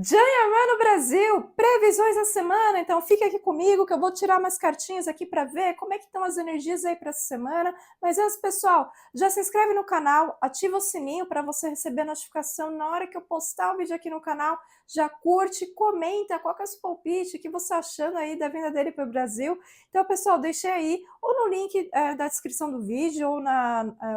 Janaman no Brasil, previsões da semana, então fica aqui comigo que eu vou tirar umas cartinhas aqui para ver como é que estão as energias aí para essa semana. Mas antes, pessoal, já se inscreve no canal, ativa o sininho para você receber a notificação na hora que eu postar o vídeo aqui no canal. Já curte, comenta qual que é o seu palpite, o que você está achando aí da vinda dele para o Brasil. Então, pessoal, deixei aí ou no link da descrição do vídeo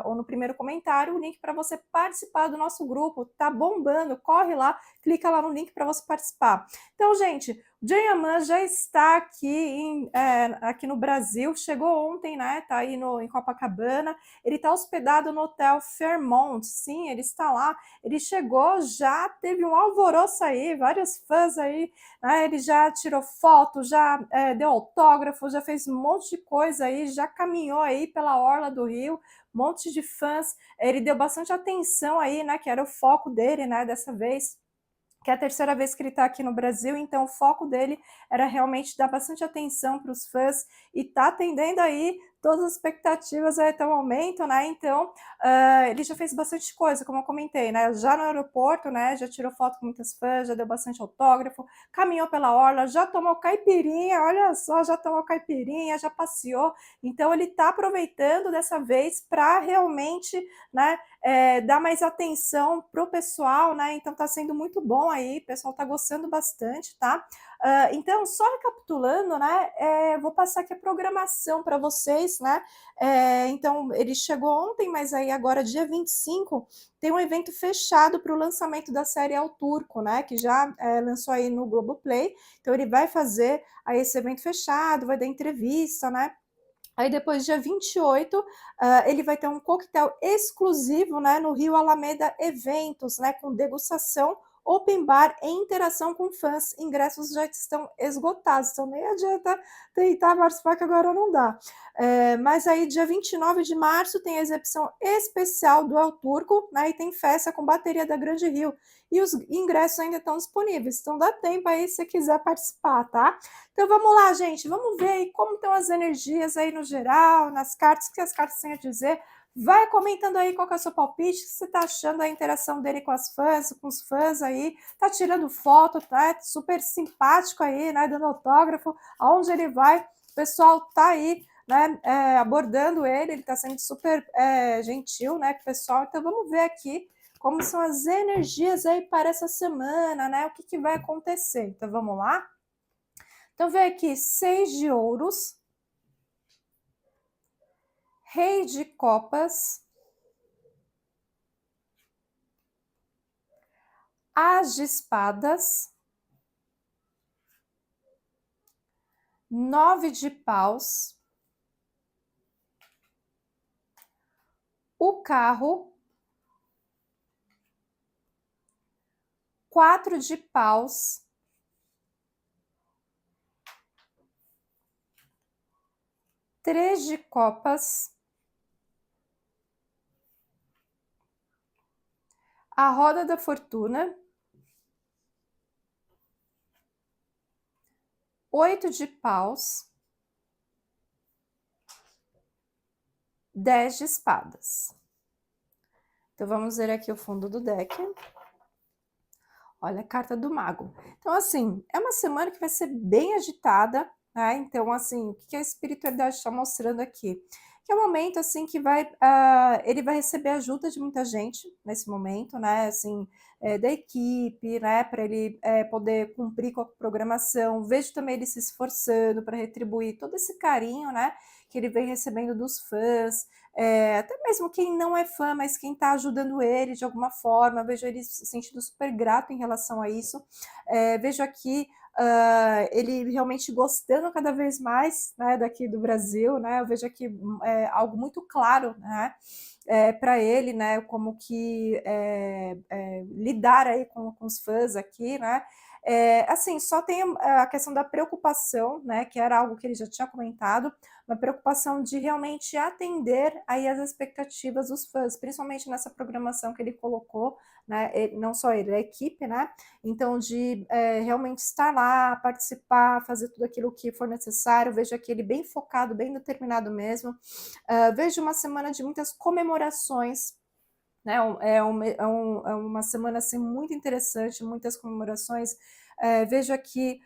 ou no primeiro comentário o link para você participar do nosso grupo. Tá bombando, corre lá, clica lá no link para você participar. Então, gente, o Jayaman já está aqui no Brasil, chegou ontem, né? Tá aí em Copacabana. Ele está hospedado no Hotel Fairmont. Sim, ele está lá. Ele chegou, já teve um alvoroço aí, vários fãs aí, né? Ele já tirou foto, já deu autógrafo, já fez um monte de coisa aí, já caminhou aí pela orla do Rio, um monte de fãs. Ele deu bastante atenção aí, né? Que era o foco dele, né? Dessa vez, que é a terceira vez que ele está aqui no Brasil, então o foco dele era realmente dar bastante atenção para os fãs e tá atendendo aí todas as expectativas até o momento, né? Então, ele já fez bastante coisa, como eu comentei, né? Já no aeroporto, né? Já tirou foto com muitas fãs, já deu bastante autógrafo, caminhou pela orla, já tomou caipirinha, olha só, já tomou caipirinha, já passeou. Então, ele está aproveitando dessa vez para realmente, né? Dar mais atenção para o pessoal, né? Então tá sendo muito bom aí, o pessoal tá gostando bastante, tá? Então, só recapitulando, né? Vou passar aqui a programação para vocês, né? Então, ele chegou ontem, mas aí agora, dia 25, tem um evento fechado para o lançamento da série Ao Turco, né? Que já lançou aí no Globoplay. Então, ele vai fazer aí esse evento fechado, vai dar entrevista, né? Aí depois, dia 28, ele vai ter um coquetel exclusivo, né, no Rio Alameda Eventos, né, com degustação, open bar e interação com fãs. Ingressos já estão esgotados, então nem adianta tentar participar que agora não dá. Mas aí, dia 29 de março, tem a exibição especial do El Turco, né, e tem festa com bateria da Grande Rio. E os ingressos ainda estão disponíveis, então dá tempo aí se quiser participar, tá? Então vamos lá, gente, vamos ver aí como estão as energias aí no geral, nas cartas, o que as cartas têm a dizer. Vai comentando aí qual que é o seu palpite, o que você está achando da interação dele com as fãs, com os fãs aí, tá tirando foto, tá super simpático aí, né, dando autógrafo, aonde ele vai, o pessoal tá aí, né, abordando ele tá sendo super gentil, né, com o pessoal. Então vamos ver aqui como são as energias aí para essa semana, né, o que, que vai acontecer. Então vamos lá? Então, vem aqui 6 de ouros, rei de copas, as de espadas, 9 de paus, o carro, 4 de paus, 3 de copas, a roda da fortuna, 8 de paus, 10 de espadas. Então, vamos ver aqui o fundo do deck. Olha a carta do mago. Então, assim, é uma semana que vai ser bem agitada, né? Então, assim, o que a espiritualidade está mostrando aqui? Que é um momento, assim, que ele vai receber ajuda de muita gente nesse momento, né? Assim, da equipe, né? Para ele poder cumprir com a programação. Vejo também ele se esforçando para retribuir todo esse carinho, né? Que ele vem recebendo dos fãs, até mesmo quem não é fã, mas quem está ajudando ele de alguma forma, vejo ele se sentindo super grato em relação a isso. Vejo aqui ele realmente gostando cada vez mais, né, daqui do Brasil, né? Eu vejo aqui algo muito claro, né? Para ele, né? Como que lidar aí com os fãs aqui, né? Assim, só tem a questão da preocupação, né? Que era algo que ele já tinha comentado, uma preocupação de realmente atender aí as expectativas dos fãs, principalmente nessa programação que ele colocou, né? Não só ele, a equipe, né? Então, de realmente estar lá, participar, fazer tudo aquilo que for necessário. Vejo aqui ele bem focado, bem determinado mesmo. Vejo uma semana de muitas comemorações, né? É uma semana assim, muito interessante, muitas comemorações. Vejo aqui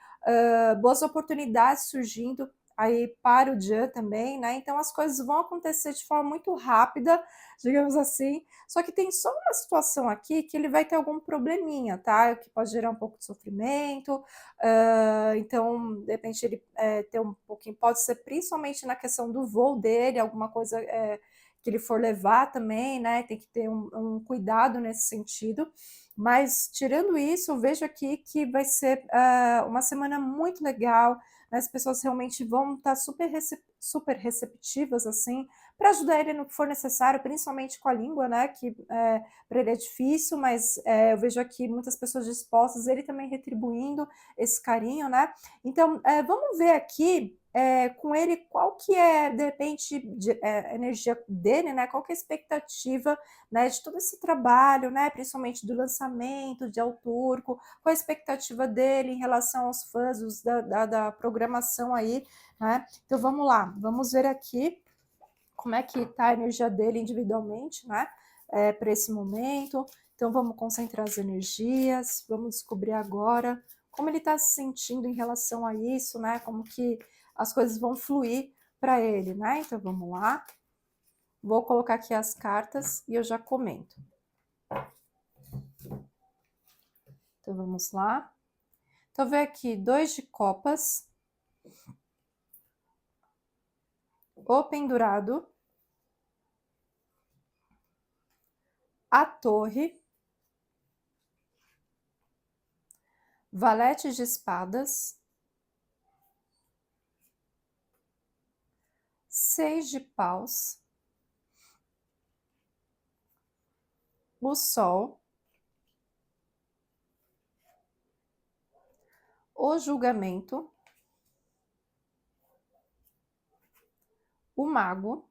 boas oportunidades surgindo aí para o dia também, né? Então as coisas vão acontecer de forma muito rápida, digamos assim. Só que tem só uma situação aqui que ele vai ter algum probleminha, tá? Que pode gerar um pouco de sofrimento. Então, de repente, ele ter um pouquinho, pode ser principalmente na questão do voo dele, alguma coisa que ele for levar também, né? Tem que ter um cuidado nesse sentido. Mas, tirando isso, eu vejo aqui que vai ser uma semana muito legal, né? As pessoas realmente vão estar super receptivas, assim, para ajudar ele no que for necessário, principalmente com a língua, né? Que para ele é difícil, mas eu vejo aqui muitas pessoas dispostas, ele também retribuindo esse carinho, né? Então, vamos ver aqui com ele qual que é, de repente, a energia dele, né? Qual que é a expectativa, né, de todo esse trabalho, né? Principalmente do lançamento de El Turco, qual a expectativa dele em relação aos fãs da programação aí, né? Então vamos lá, vamos ver aqui como é que está a energia dele individualmente, né? Para esse momento. Então vamos concentrar as energias, vamos descobrir agora como ele está se sentindo em relação a isso, né? Como que as coisas vão fluir para ele, né? Então vamos lá. Vou colocar aqui as cartas e eu já comento. Então vamos lá. Então vem aqui 2 de copas, o pendurado, a torre, valete de espadas, 6 de paus, o sol, o julgamento, o mago,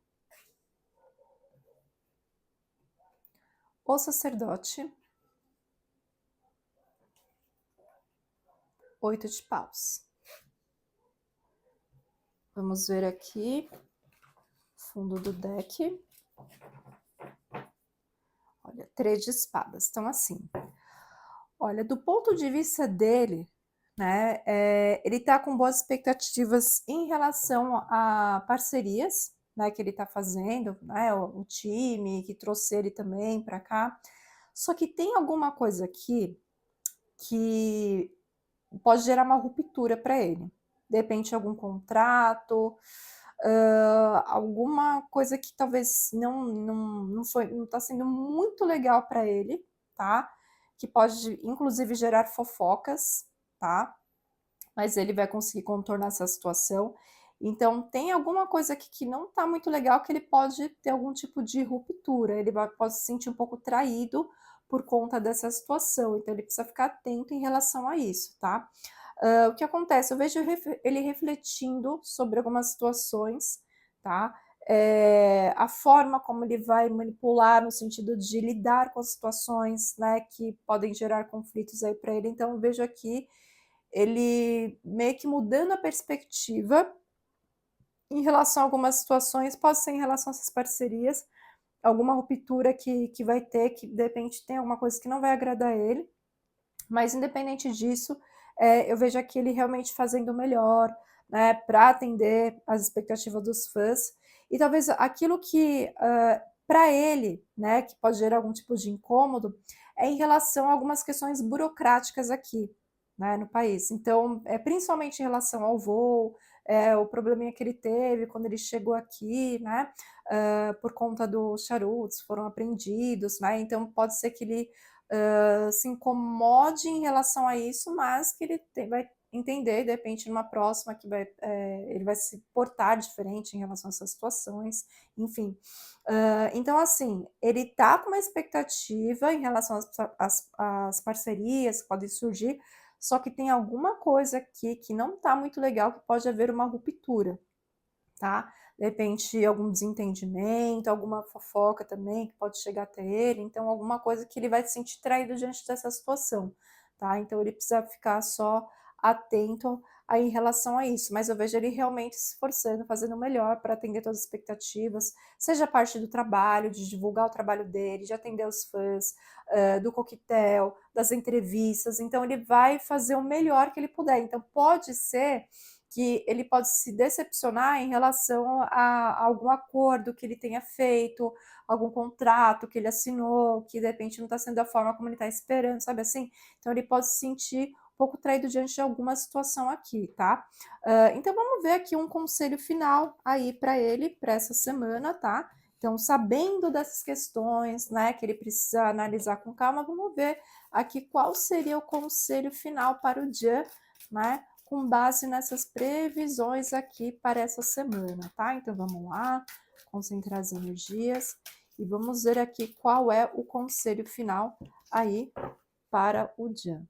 o sacerdote, 8 de paus. Vamos ver aqui, fundo do deck. Olha, 3 de espadas. Então, assim, olha, do ponto de vista dele, né, ele está com boas expectativas em relação a parcerias, né, que ele está fazendo, né, o time que trouxe ele também para cá. Só que tem alguma coisa aqui que pode gerar uma ruptura para ele. De repente, algum contrato, alguma coisa que talvez não está sendo muito legal para ele, tá? Que pode, inclusive, gerar fofocas, tá? Mas ele vai conseguir contornar essa situação. Então, tem alguma coisa aqui que não está muito legal, que ele pode ter algum tipo de ruptura, ele pode se sentir um pouco traído por conta dessa situação, então ele precisa ficar atento em relação a isso, tá? O que acontece? Eu vejo ele refletindo sobre algumas situações, tá? A forma como ele vai manipular no sentido de lidar com as situações, né, que podem gerar conflitos aí para ele. Então, eu vejo aqui ele meio que mudando a perspectiva em relação a algumas situações, pode ser em relação a essas parcerias, alguma ruptura que vai ter, que de repente tem alguma coisa que não vai agradar ele, mas independente disso, eu vejo aqui ele realmente fazendo o melhor, né, para atender as expectativas dos fãs, e talvez aquilo que para ele, né, que pode gerar algum tipo de incômodo, é em relação a algumas questões burocráticas aqui, né, no país. Então, principalmente em relação ao voo, o probleminha que ele teve quando ele chegou aqui, né, por conta dos charutos, foram apreendidos, né, então pode ser que ele se incomode em relação a isso, mas que ele vai entender, de repente, numa próxima, que ele vai se portar diferente em relação a essas situações, enfim. Então, assim, ele tá com uma expectativa em relação às parcerias que podem surgir, só que tem alguma coisa aqui que não tá muito legal, que pode haver uma ruptura, tá? De repente, algum desentendimento, alguma fofoca também que pode chegar até ele, então alguma coisa que ele vai se sentir traído diante dessa situação, tá? Então ele precisa ficar só atento aí em relação a isso, mas eu vejo ele realmente se esforçando, fazendo o melhor para atender todas as expectativas, seja a parte do trabalho, de divulgar o trabalho dele, de atender os fãs, do coquetel, das entrevistas, então ele vai fazer o melhor que ele puder. Então pode ser que ele pode se decepcionar em relação a algum acordo que ele tenha feito, algum contrato que ele assinou, que de repente não está sendo da forma como ele está esperando, sabe assim? Então ele pode se sentir um pouco traído diante de alguma situação aqui, tá? Então vamos ver aqui um conselho final aí para ele, para essa semana, tá? Então, sabendo dessas questões, né, que ele precisa analisar com calma, vamos ver aqui qual seria o conselho final para o Jean, né, com base nessas previsões aqui para essa semana, tá? Então, vamos lá, concentrar as energias e vamos ver aqui qual é o conselho final aí para o Jean.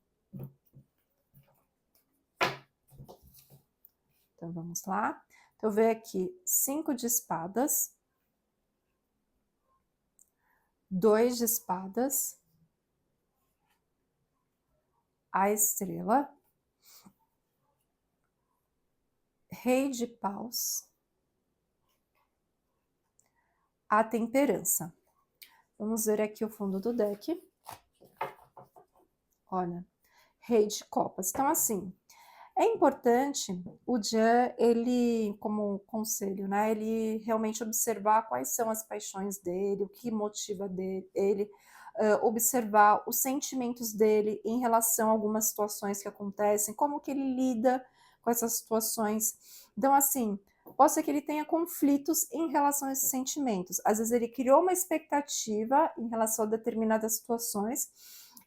Então, vamos lá. Então, eu vejo aqui 5 de espadas, 2 de espadas, a estrela, rei de paus, a temperança. Vamos ver aqui o fundo do deck. Olha, rei de copas. Então, assim, é importante o Jean, ele, como conselho, né, ele realmente observar quais são as paixões dele, o que motiva ele, observar os sentimentos dele em relação a algumas situações que acontecem, como que ele lida com essas situações. Então, assim, pode ser que ele tenha conflitos em relação a esses sentimentos. Às vezes ele criou uma expectativa em relação a determinadas situações,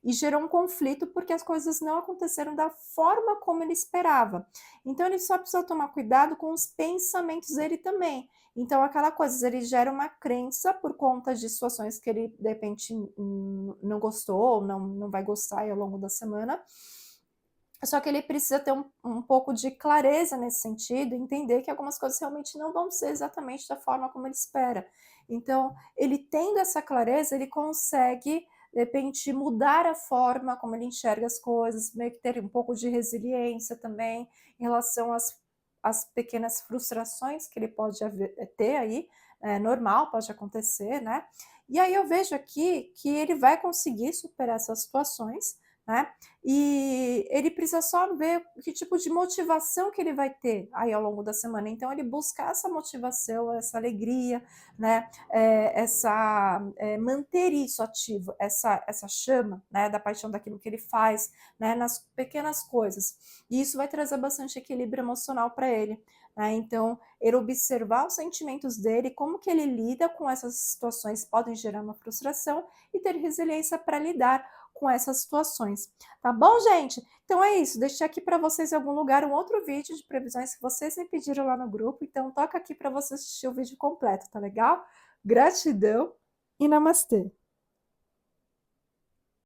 e gerou um conflito porque as coisas não aconteceram da forma como ele esperava. Então ele só precisa tomar cuidado com os pensamentos dele também. Então aquela coisa, ele gera uma crença por conta de situações que ele de repente não gostou, não vai gostar aí ao longo da semana. Só que ele precisa ter um pouco de clareza nesse sentido, entender que algumas coisas realmente não vão ser exatamente da forma como ele espera. Então, ele tendo essa clareza, ele consegue, de repente, mudar a forma como ele enxerga as coisas, meio que ter um pouco de resiliência também em relação às pequenas frustrações que ele pode ter aí, é normal, pode acontecer, né? E aí eu vejo aqui que ele vai conseguir superar essas situações, né? E ele precisa só ver que tipo de motivação que ele vai ter aí ao longo da semana. Então, ele buscar essa motivação, essa alegria, né? Manter isso ativo, essa chama, né? Da paixão daquilo que ele faz, né? Nas pequenas coisas. E isso vai trazer bastante equilíbrio emocional para ele. Né? Então, ele observar os sentimentos dele, como que ele lida com essas situações podem gerar uma frustração e ter resiliência para lidar com essas situações. Tá bom, gente? Então é isso. Deixei aqui para vocês em algum lugar um outro vídeo de previsões que vocês me pediram lá no grupo. Então toca aqui para você assistir o vídeo completo, tá legal? Gratidão e namastê!